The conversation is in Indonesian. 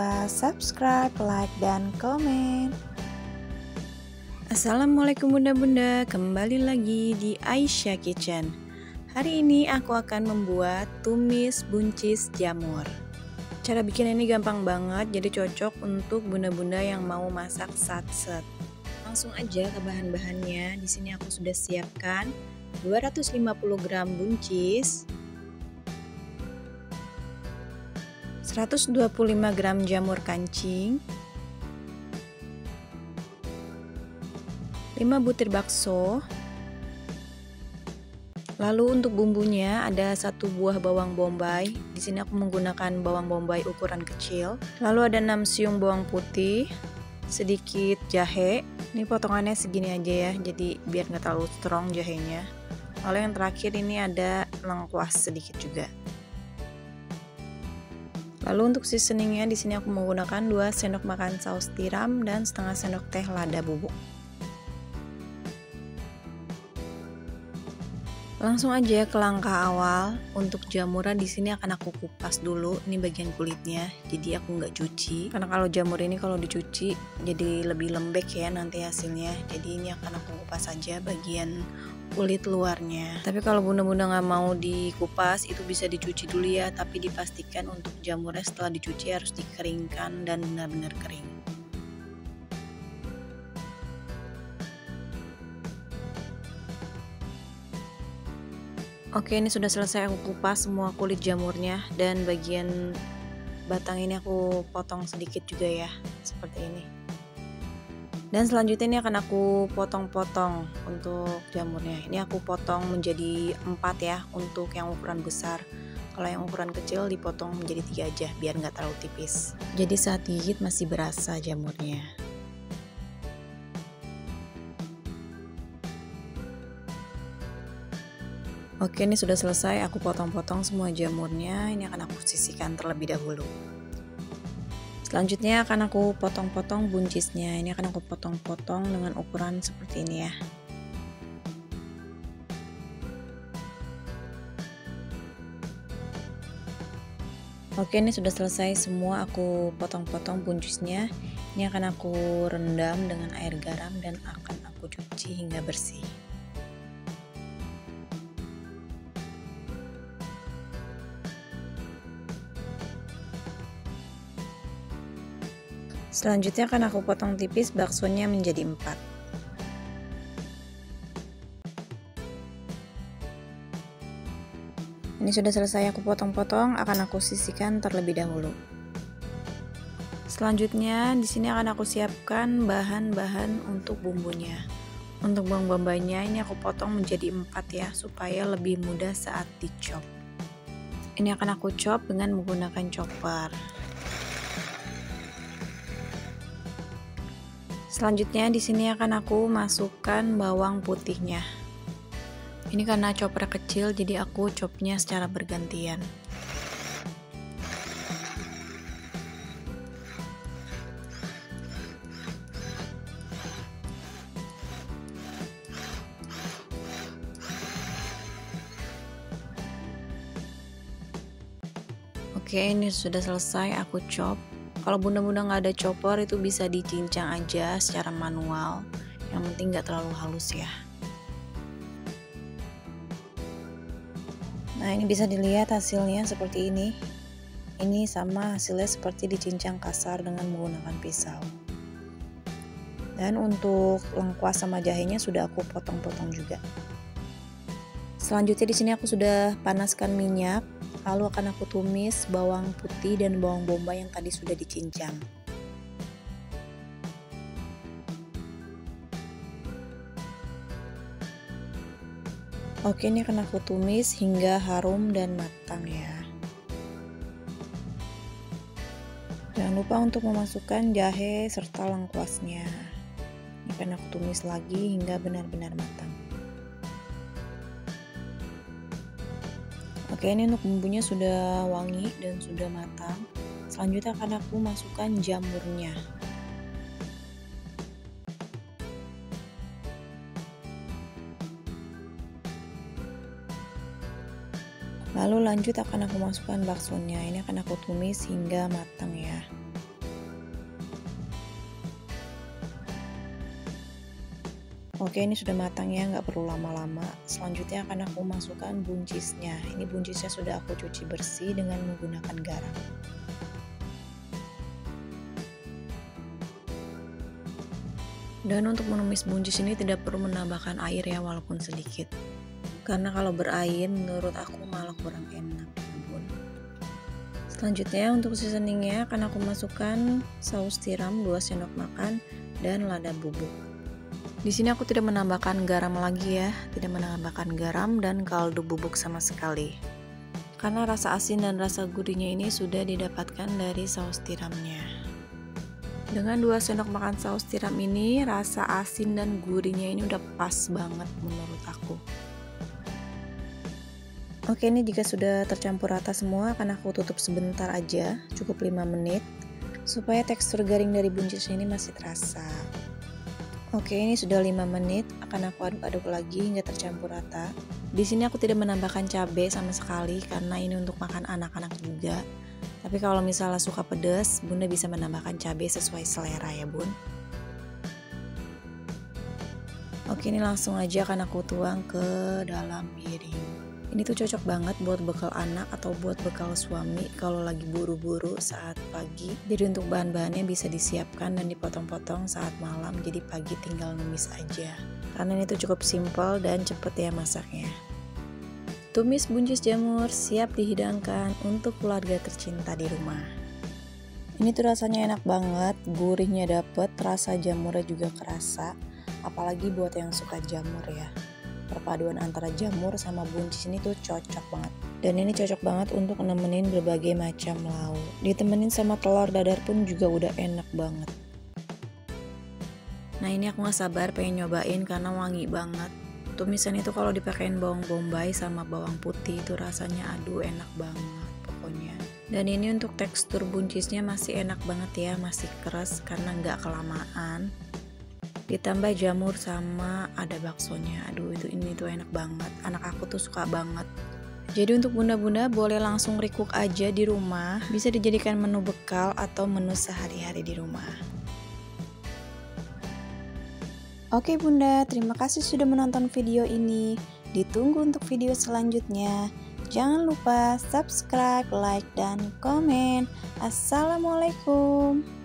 lupa subscribe, like, dan komen. Assalamualaikum bunda-bunda, kembali lagi di Aisyah Kitchen. Hari ini aku akan membuat tumis buncis jamur. Cara bikin ini gampang banget, jadi cocok untuk bunda-bunda yang mau masak satset. Langsung aja ke bahan-bahannya. Di sini aku sudah siapkan 250 gram buncis, 125 gram jamur kancing, 5 butir bakso. Lalu untuk bumbunya ada 1 buah bawang bombay. Di sini aku menggunakan bawang bombay ukuran kecil. Lalu ada 6 siung bawang putih, sedikit jahe. Ini potongannya segini aja ya, jadi biar nggak terlalu strong jahenya. Lalu yang terakhir ini ada lengkuas sedikit juga. Lalu untuk seasoningnya di sini aku menggunakan 2 sendok makan saus tiram dan setengah sendok teh lada bubuk. Langsung aja ke langkah awal. Untuk jamurnya di sini akan aku kupas dulu. Ini bagian kulitnya, jadi aku nggak cuci. Karena kalau jamur ini kalau dicuci jadi lebih lembek ya nanti hasilnya. Jadi ini akan aku kupas saja bagian kulit luarnya. Tapi kalau bunda-bunda nggak mau dikupas, itu bisa dicuci dulu ya. Tapi dipastikan untuk jamurnya setelah dicuci harus dikeringkan dan benar-benar kering. Oke, ini sudah selesai aku kupas semua kulit jamurnya, dan bagian batang ini aku potong sedikit juga ya, seperti ini. Dan selanjutnya ini akan aku potong-potong untuk jamurnya. Ini aku potong menjadi 4 ya untuk yang ukuran besar. Kalau yang ukuran kecil dipotong menjadi 3 aja biar nggak terlalu tipis. Jadi saat gigit masih berasa jamurnya. Oke, ini sudah selesai, aku potong-potong semua jamurnya. Ini akan aku sisihkan terlebih dahulu. Selanjutnya akan aku potong-potong buncisnya. Ini akan aku potong-potong dengan ukuran seperti ini ya. Oke, ini sudah selesai semua aku potong-potong buncisnya. Ini akan aku rendam dengan air garam dan akan aku cuci hingga bersih. Selanjutnya akan aku potong tipis baksonya menjadi 4. Ini sudah selesai aku potong-potong, akan aku sisihkan terlebih dahulu. Selanjutnya di sini akan aku siapkan bahan-bahan untuk bumbunya. Untuk bawang bombaynya ini aku potong menjadi 4 ya, supaya lebih mudah saat dicop. Ini akan aku chop dengan menggunakan chopper. Selanjutnya di sini akan aku masukkan bawang putihnya. Ini karena chopper kecil jadi aku chopnya secara bergantian. Oke, ini sudah selesai aku chop. Kalau bunda-bunda nggak ada chopper itu bisa dicincang aja secara manual. Yang penting nggak terlalu halus ya. Nah, ini bisa dilihat hasilnya seperti ini. Ini sama hasilnya seperti dicincang kasar dengan menggunakan pisau. Dan untuk lengkuas sama jahenya sudah aku potong-potong juga. Selanjutnya di sini aku sudah panaskan minyak. Lalu akan aku tumis bawang putih dan bawang bombay yang tadi sudah dicincang. Oke, ini akan aku tumis hingga harum dan matang ya. Jangan lupa untuk memasukkan jahe serta lengkuasnya. Ini akan aku tumis lagi hingga benar-benar matang. Oke, ini untuk bumbunya sudah wangi dan sudah matang. Selanjutnya akan aku masukkan jamurnya. Lalu lanjut akan aku masukkan baksonya. Ini akan aku tumis hingga matang ya. Oke, ini sudah matang ya, nggak perlu lama-lama. Selanjutnya akan aku masukkan buncisnya. Ini buncisnya sudah aku cuci bersih dengan menggunakan garam. Dan untuk menumis buncis ini tidak perlu menambahkan air ya, walaupun sedikit. Karena kalau berair menurut aku malah kurang enak, bun. Selanjutnya untuk seasoningnya akan aku masukkan saus tiram 2 sendok makan dan lada bubuk. Di sini aku tidak menambahkan garam lagi ya, tidak menambahkan garam dan kaldu bubuk sama sekali. Karena rasa asin dan rasa gurihnya ini sudah didapatkan dari saus tiramnya. Dengan 2 sendok makan saus tiram ini, rasa asin dan gurihnya ini udah pas banget menurut aku. Oke, ini jika sudah tercampur rata semua, akan aku tutup sebentar aja, cukup 5 menit, supaya tekstur garing dari buncisnya ini masih terasa. Oke, ini sudah 5 menit, akan aku aduk-aduk lagi hingga tercampur rata. Di sini aku tidak menambahkan cabai sama sekali karena ini untuk makan anak-anak juga. Tapi kalau misalnya suka pedas, Bunda bisa menambahkan cabai sesuai selera ya, Bun. Oke, ini langsung aja akan aku tuang ke dalam piring. Ini tuh cocok banget buat bekal anak atau buat bekal suami kalau lagi buru-buru saat pagi. Jadi untuk bahan-bahannya bisa disiapkan dan dipotong-potong saat malam, jadi pagi tinggal numis aja. Karena ini tuh cukup simple dan cepet ya masaknya. Tumis buncis jamur siap dihidangkan untuk keluarga tercinta di rumah. Ini tuh rasanya enak banget, gurihnya dapet, rasa jamurnya juga kerasa. Apalagi buat yang suka jamur ya. Perpaduan antara jamur sama buncis ini tuh cocok banget. Dan ini cocok banget untuk nemenin berbagai macam lauk. Ditemenin sama telur dadar pun juga udah enak banget. Nah, ini aku gak sabar pengen nyobain karena wangi banget. Tumisan itu kalau dipakein bawang bombay sama bawang putih itu rasanya aduh enak banget pokoknya. Dan ini untuk tekstur buncisnya masih enak banget ya, masih keras karena gak kelamaan. Ditambah jamur sama ada baksonya, aduh ini tuh enak banget, anak aku tuh suka banget. Jadi untuk bunda-bunda boleh langsung recook aja di rumah, bisa dijadikan menu bekal atau menu sehari-hari di rumah. Oke bunda, terima kasih sudah menonton video ini. Ditunggu untuk video selanjutnya. Jangan lupa subscribe, like, dan komen. Assalamualaikum.